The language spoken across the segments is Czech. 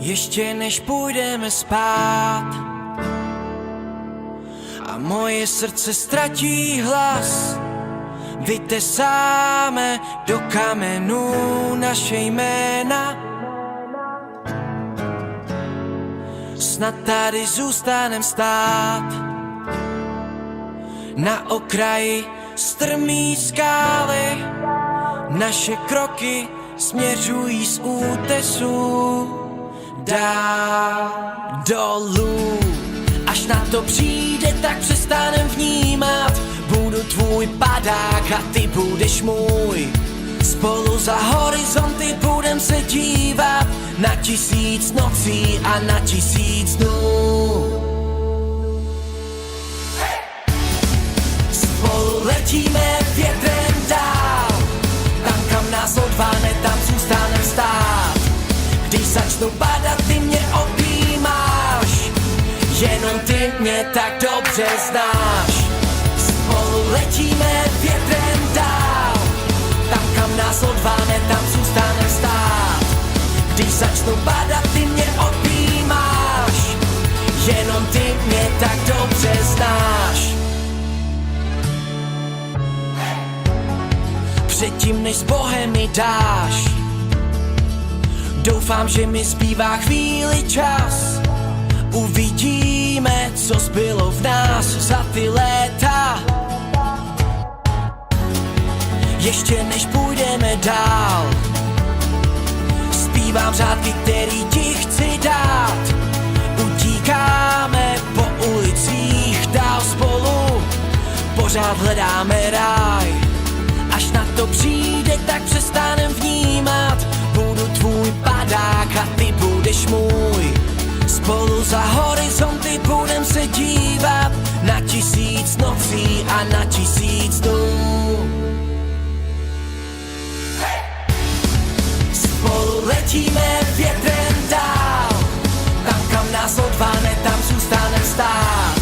ještě než půjdeme spát a moje srdce ztratí hlas, vytesáme do kamenů naše jména. Snad tady zůstanem stát na okraji strmý skály. Naše kroky směřují z útesu dál dolů. Až na to přijde, tak přestanem vnímat. Budu tvůj padák a ty budeš můj. Spolu za horizonty budem se dívat na 1000 nocí a na 1000 dnů. Spolu letíme větrem dál, tam kam nás odváne, tam zůstanem stát. Když začnu padat, ty mě objímáš, jenom ty mě tak dobře znáš. Spolu letíme větrem dál, tam kam nás odváne, tam zůstanem stát. Když začnu padat, ty mě objímáš, jenom ty mě tak dobře znáš. Předtím, než s Bohem mi dáš, doufám, že mi zbývá chvíli čas. Uvidíme, co zbylo v nás za ty léta. Ještě než půjdeme dál, zpívám řádky, který ti chci dát. Utíkáme po ulicích dál spolu, pořád hledáme ráj. Až na to přijde, tak přestanem vnímat. Budu tvůj padák a ty budeš můj. Spolu za horizonty budem se dívat na 1000 nocí a na 1000 dnů. Spolu letíme větrem dál, tam kam nás odváne, tam zůstanem stát.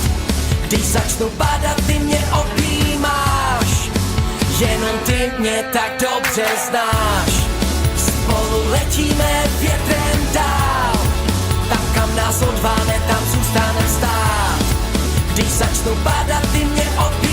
Když začnu padat, ty mě objímáš, jenom ty mě tak dobře znáš. Spolu letíme větrem dál, tam kam nás odváne, tam zůstanem stát. Když začnu padat, ty mě objímáš,